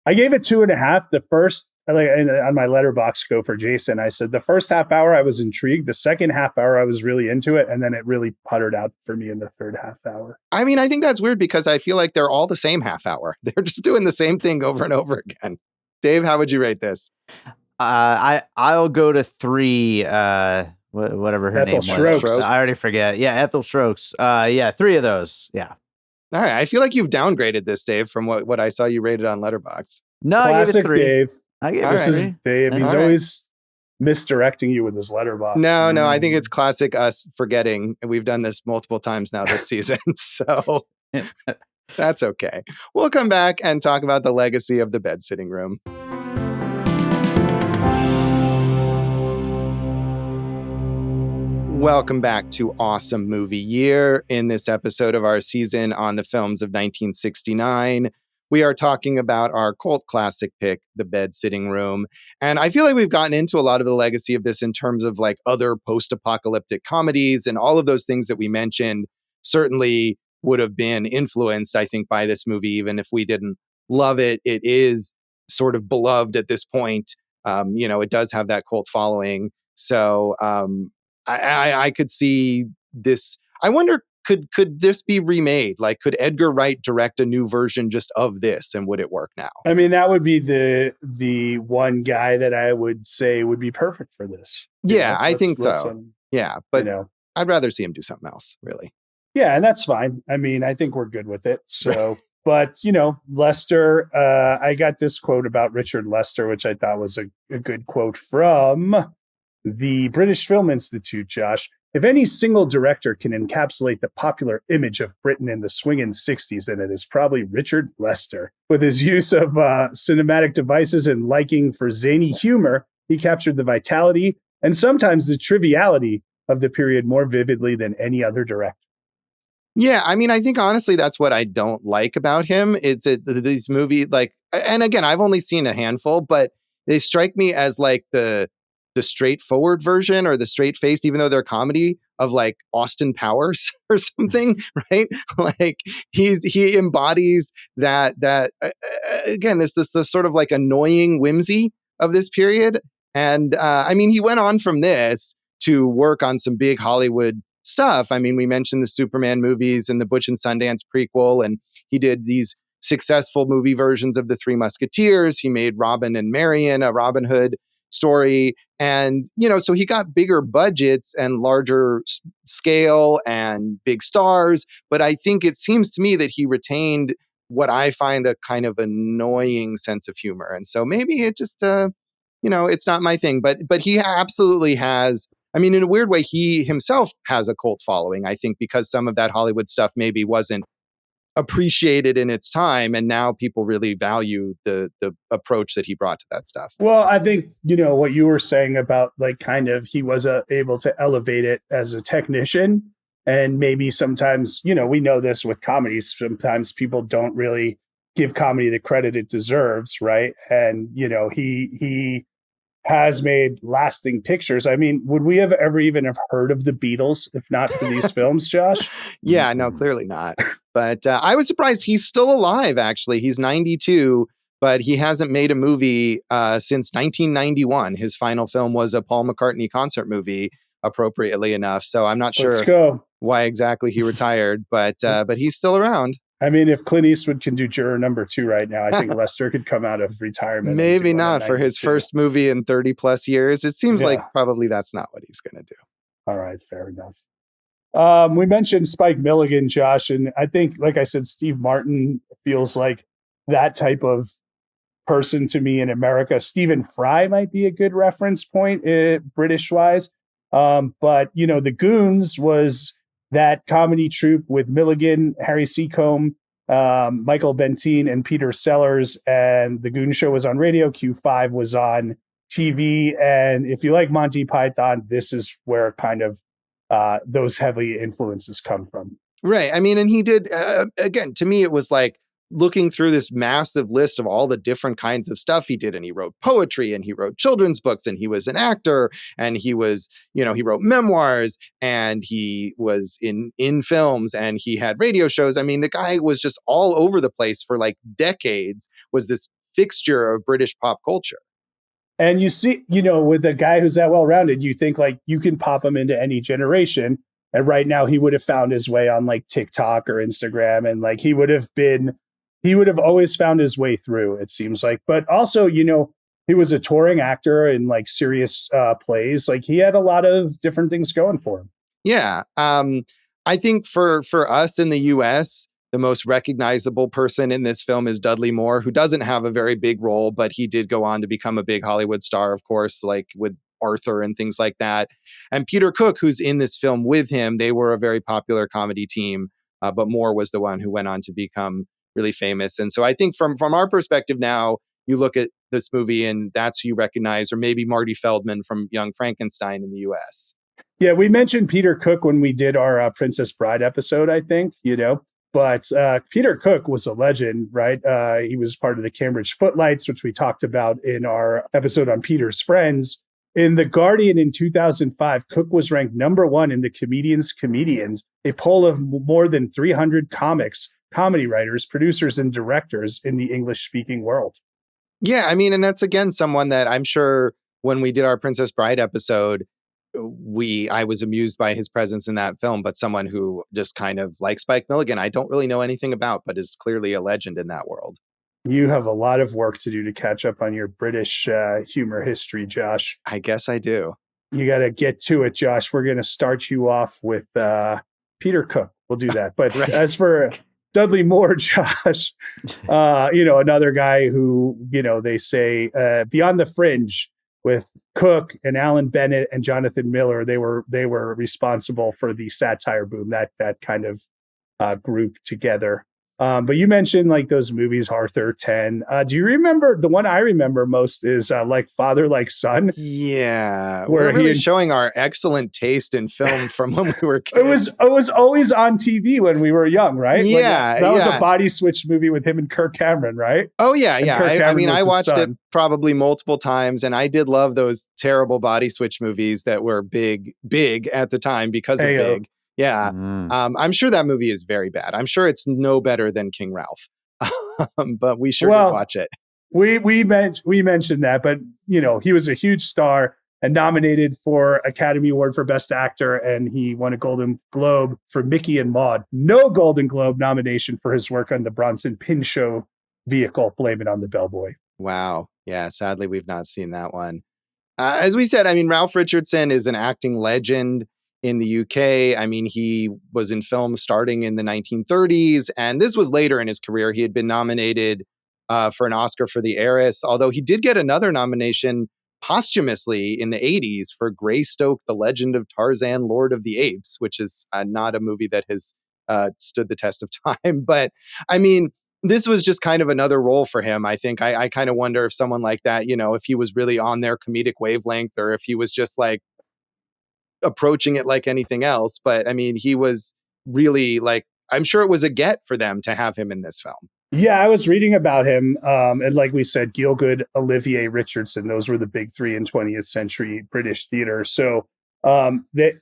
I gave it 2.5. The first, on my letterbox go for Jason, I said the first half hour I was intrigued. The second half hour I was really into it, and then it really puttered out for me in the third half hour. I mean, I think that's weird because I feel like they're all the same half hour. They're just doing the same thing over and over again. Dave, how would you rate this? I'll go to 3. Whatever her name was. Strokes. I already forget. Yeah, Ethel Strokes. 3 of those. Yeah. All right. I feel like you've downgraded this, Dave, from what I saw you rated on Letterboxd. No, classic I gave it 3. Dave. I gave this it 3. Is Dave. He's always misdirecting you with his letterbox. No, I think it's classic us forgetting. And we've done this multiple times now this season. So that's okay. We'll come back and talk about the legacy of the bed sitting room. Welcome back to Awesome Movie Year. In this episode of our season on the films of 1969, we are talking about our cult classic pick, The Bed Sitting Room. And I feel like we've gotten into a lot of the legacy of this in terms of like other post-apocalyptic comedies, and all of those things that we mentioned certainly would have been influenced, I think, by this movie. Even if we didn't love it, it is sort of beloved at this point. It does have that cult following. So I could see this. I wonder, could this be remade? Like, could Edgar Wright direct a new version just of this, and would it work now? I mean, that would be the one guy that I would say would be perfect for this. Yeah, I think so. Yeah, but I'd rather see him do something else, really. Yeah, and that's fine. I mean, I think we're good with it. So, but Lester, I got this quote about Richard Lester, which I thought was a good quote from the British Film Institute, Josh. If any single director can encapsulate the popular image of Britain in the swinging 60s, then it is probably Richard Lester. With his use of cinematic devices and liking for zany humor, he captured the vitality and sometimes the triviality of the period more vividly than any other director. Yeah, I mean, I think honestly, that's what I don't like about him. It's these movies, like, and again, I've only seen a handful, but they strike me as like the straightforward version, or the straight-faced, even though they're comedy, of like Austin Powers or something, right? Like he embodies that again, it's this sort of like annoying whimsy of this period. And I mean, he went on from this to work on some big Hollywood stuff. I mean, we mentioned the Superman movies and the Butch and Sundance prequel, and he did these successful movie versions of the Three Musketeers. He made Robin and Marian, a Robin Hood story. And, so he got bigger budgets and larger scale and big stars. But I think it seems to me that he retained what I find a kind of annoying sense of humor. And so maybe it just, it's not my thing. But he absolutely has, I mean, in a weird way, he himself has a cult following, I think, because some of that Hollywood stuff maybe wasn't appreciated in its time, and now people really value the approach that he brought to that stuff. Well, I think what you were saying about like kind of he was able to elevate it as a technician, and maybe sometimes we know this with comedies, sometimes people don't really give comedy the credit it deserves, right? And he has made lasting pictures. I mean, would we have ever even have heard of the Beatles if not for these films, Josh? Yeah, no, clearly not. But I was surprised he's still alive, actually. He's 92, but he hasn't made a movie since 1991. His final film was a Paul McCartney concert movie, appropriately enough. So I'm not sure why exactly he retired, but he's still around. I mean, if Clint Eastwood can do Juror Number 2 right now, I think Lester could come out of retirement. Maybe not for his first movie in 30 plus years. It seems like probably that's not what he's going to do. All right, fair enough. We mentioned Spike Milligan, Josh, and I think, like I said, Steve Martin feels like that type of person to me in America. Stephen Fry might be a good reference point, British-wise. But, the Goons was that comedy troupe with Milligan, Harry Seacombe, Michael Bentine, and Peter Sellers. And the Goon Show was on radio. Q5 was on TV. And if you like Monty Python, this is where kind of those heavy influences come from. Right. I mean, and he did, again, to me, it was like looking through this massive list of all the different kinds of stuff he did. And he wrote poetry, and he wrote children's books, and he was an actor, and he was, he wrote memoirs, and he was in films, and he had radio shows. I mean, the guy was just all over the place for like decades, was this fixture of British pop culture. And you see, with a guy who's that well-rounded, you think like you can pop him into any generation. And right now he would have found his way on like TikTok or Instagram. And like he would have always found his way through, it seems like. But also, he was a touring actor in like serious plays. Like he had a lot of different things going for him. Yeah. I think for us in the US, the most recognizable person in this film is Dudley Moore, who doesn't have a very big role, but he did go on to become a big Hollywood star, of course, like with Arthur and things like that. And Peter Cook, who's in this film with him, they were a very popular comedy team, but Moore was the one who went on to become really famous. And so I think from our perspective now, you look at this movie and that's who you recognize, or maybe Marty Feldman from Young Frankenstein in the US. Yeah, we mentioned Peter Cook when we did our Princess Bride episode, I think, but Peter Cook was a legend, right? He was part of the Cambridge Footlights, which we talked about in our episode on Peter's Friends. In The Guardian in 2005, Cook was ranked #1 in the Comedians, a poll of more than 300 comedy writers, producers, and directors in the English-speaking world. Yeah, I mean, and that's again someone that I'm sure when we did our Princess Bride episode, I was amused by his presence in that film, but someone who just kind of like Spike Milligan, I don't really know anything about, but is clearly a legend in that world. You have a lot of work to do to catch up on your British humor history, Josh. I guess I do. You got to get to it, Josh. We're going to start you off with Peter Cook. We'll do that. But Right. As for Dudley Moore, Josh, another guy who, they say Beyond the Fringe with Cook and Alan Bennett and Jonathan Miller, they were responsible for the satire boom, that kind of group together. But you mentioned like those movies, Arthur 10. Do you remember the one I remember most is Like Father, Like Son? Yeah, Where we're really showing our excellent taste in film from when we were kids. It was always on TV when we were young, right? Yeah, that was a body switch movie with him and Kirk Cameron, right? Oh yeah, And yeah. I mean, I watched it probably multiple times, and I did love those terrible body switch movies that were big at the time because of Big. Yeah. I'm sure that movie is very bad. I'm sure it's no better than King Ralph. But we sure did watch it. We mentioned that, but he was a huge star and nominated for Academy Award for Best Actor, and he won a Golden Globe for Mickey and Maude. No Golden Globe nomination for his work on the Bronson Pinchot vehicle, Blame It on the Bellboy. Wow. Yeah, sadly we've not seen that one. As we said, I mean, Ralph Richardson is an acting legend in the UK. I mean, he was in film starting in the 1930s, and this was later in his career. He had been nominated for an Oscar for The Heiress, although he did get another nomination posthumously in the 80s for Greystoke, The Legend of Tarzan, Lord of the Apes, which is not a movie that has stood the test of time. But I mean, this was just kind of another role for him. I think I kind of wonder if someone like that, if he was really on their comedic wavelength or if he was just like approaching it like anything else. But I mean, he was really like, I'm sure it was a get for them to have him in this film. Yeah, I was reading about him. And like we said, Gielgud, Olivier, Richardson, those were the big three in 20th century British theater. So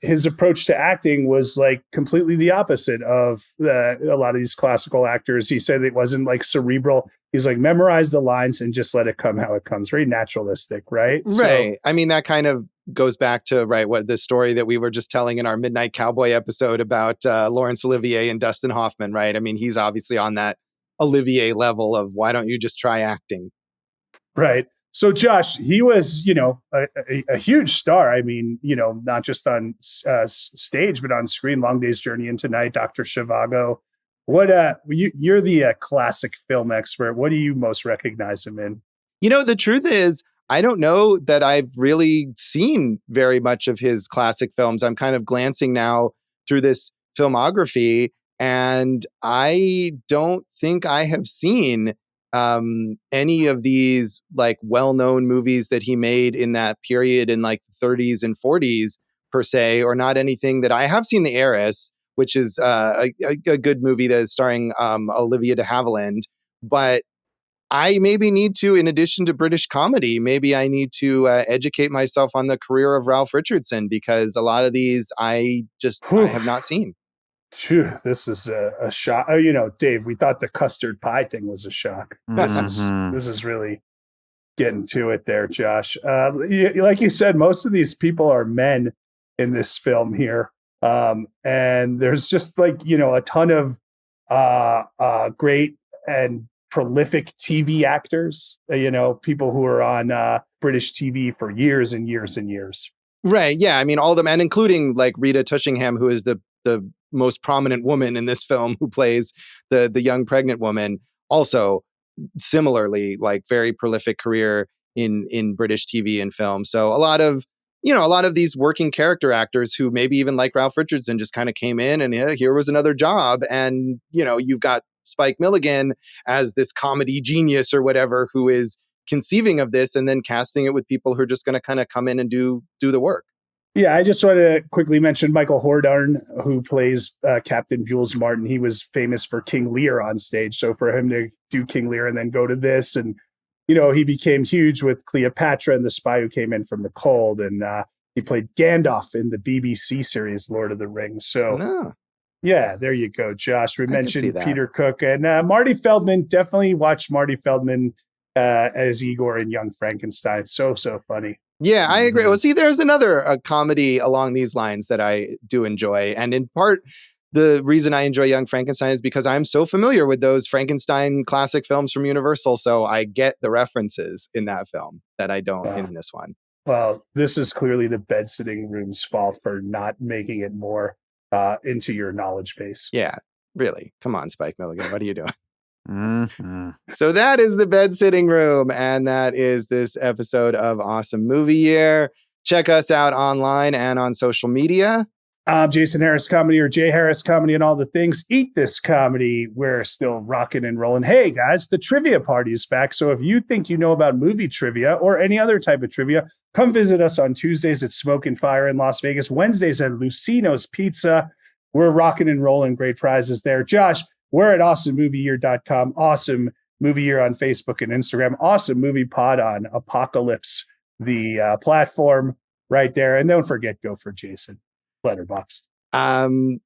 his approach to acting was like completely the opposite of a lot of these classical actors. He said it wasn't like cerebral. He's like, memorize the lines and just let it come how it comes. Very naturalistic, right? Right. I mean, that kind of goes back to, what the story that we were just telling in our Midnight Cowboy episode about Laurence Olivier and Dustin Hoffman, right? I mean, he's obviously on that Olivier level of why don't you just try acting? Right. So Josh, he was, a huge star. I mean, not just on stage, but on screen. Long Day's Journey into Night, Dr. Zhivago. What you're the classic film expert. What do you most recognize him in? The truth is, I don't know that I've really seen very much of his classic films. I'm kind of glancing now through this filmography, and I don't think I have seen any of these like well-known movies that he made in that period in like the 30s and 40s per se, or not anything that I have seen. The Heiress, which is a good movie that is starring Olivia de Havilland, but I maybe need to, in addition to British comedy, maybe I need to educate myself on the career of Ralph Richardson, because a lot of these I have not seen. Phew, this is a shock. Oh, Dave, we thought the custard pie thing was a shock. This is really getting to it there, Josh. Like you said, most of these people are men in this film here. And there's just like, a ton of great and prolific TV actors, people who are on British TV for years and years and years. Right. Yeah. I mean, all of them, and including like Rita Tushingham, who is the most prominent woman in this film, who plays the young pregnant woman, also similarly like very prolific career in British TV and film. So a lot of a lot of these working character actors who maybe even like Ralph Richardson just kind of came in and here was another job. And, you've got Spike Milligan as this comedy genius or whatever who is conceiving of this and then casting it with people who are just going to kind of come in and do the work. Yeah, I just want to quickly mention Michael Hordern, who plays Captain Jules Martin. He was famous for King Lear on stage. So for him to do King Lear and then go to this, and, he became huge with Cleopatra and the Spy Who Came In From the Cold. And he played Gandalf in the BBC series Lord of the Rings. So, yeah, there you go, Josh. We mentioned Peter Cook and Marty Feldman. Definitely watch Marty Feldman as Igor in Young Frankenstein. So funny. Yeah, I agree. Well, see, there's another comedy along these lines that I do enjoy. And in part, the reason I enjoy Young Frankenstein is because I'm so familiar with those Frankenstein classic films from Universal. So I get the references in that film that I don't in this one. Well, this is clearly the bed sitting room's fault for not making it more into your knowledge base. Yeah, really. Come on, Spike Milligan. What are you doing? Mm-hmm. So that is the bed sitting room, and that is this episode of Awesome Movie Year. Check us out online and on social media. Jason Harris Comedy or Jay Harris Comedy and all the things. Eat This Comedy. We're still rocking and rolling. Hey guys, the trivia party is back. So if you think you know about movie trivia or any other type of trivia, come visit us on Tuesdays at Smoke and Fire in Las Vegas, Wednesdays at Lucino's Pizza. We're rocking and rolling. Great prizes there. Josh, we're at awesomemovieyear.com, Awesome Movie Year on Facebook and Instagram, Awesome Movie Pod on Apocalypse, the platform right there. And don't forget, go for Jason. Letterboxd.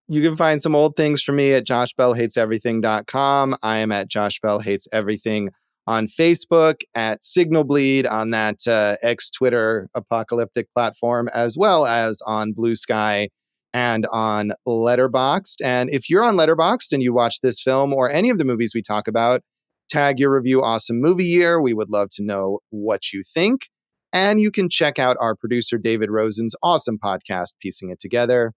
You can find some old things from me at joshbellhateseverything.com. I am at Josh Bell Hates Everything on Facebook, at Signal Bleed on that ex-Twitter apocalyptic platform, as well as on Blue Sky and on Letterboxd. And if you're on Letterboxd and you watch this film or any of the movies we talk about, tag your review Awesome Movie Year. We would love to know what you think. And you can check out our producer, David Rosen's awesome podcast, Piecing It Together.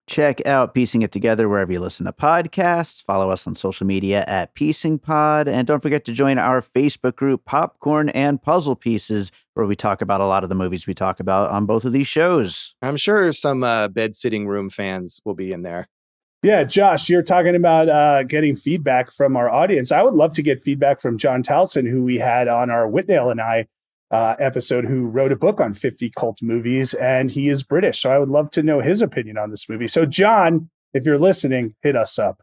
Check out Piecing It Together wherever you listen to podcasts. Follow us on social media at Piecing Pod. And don't forget to join our Facebook group, Popcorn and Puzzle Pieces, where we talk about a lot of the movies we talk about on both of these shows. I'm sure some bed sitting room fans will be in there. Yeah, Josh, you're talking about getting feedback from our audience. I would love to get feedback from John Towson, who we had on our Whitnell and I episode, who wrote a book on 50 cult movies, and he is British. So I would love to know his opinion on this movie. So John, if you're listening, hit us up.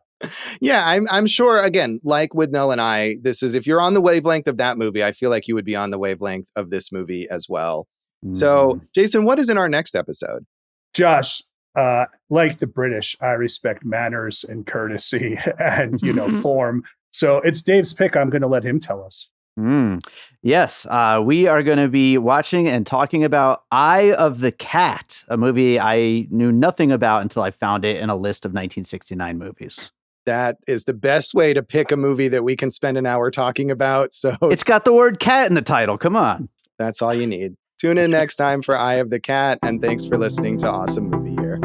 Yeah, I'm sure, again, like with Nell and I, this is, if you're on the wavelength of that movie, I feel like you would be on the wavelength of this movie as well. So Jason, what is in our next episode? Josh, like the British, I respect manners and courtesy and, form. So it's Dave's pick. I'm going to let him tell us. Yes, we are going to be watching and talking about Eye of the Cat, a movie I knew nothing about until I found it in a list of 1969 movies. That is the best way to pick a movie that we can spend an hour talking about. So it's got the word cat in the title. Come on. That's all you need. Tune in next time for Eye of the Cat, and thanks for listening to Awesome Movie Year.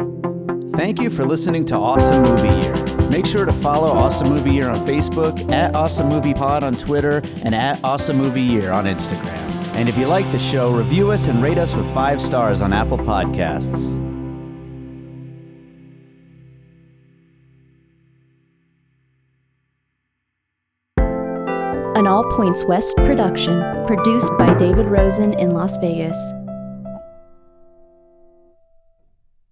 Thank you for listening to Awesome Movie Year. Make sure to follow Awesome Movie Year on Facebook, at Awesome Movie Pod on Twitter, and at Awesome Movie Year on Instagram. And if you like the show, review us and rate us with 5 stars on Apple Podcasts. An All Points West production, produced by David Rosen in Las Vegas.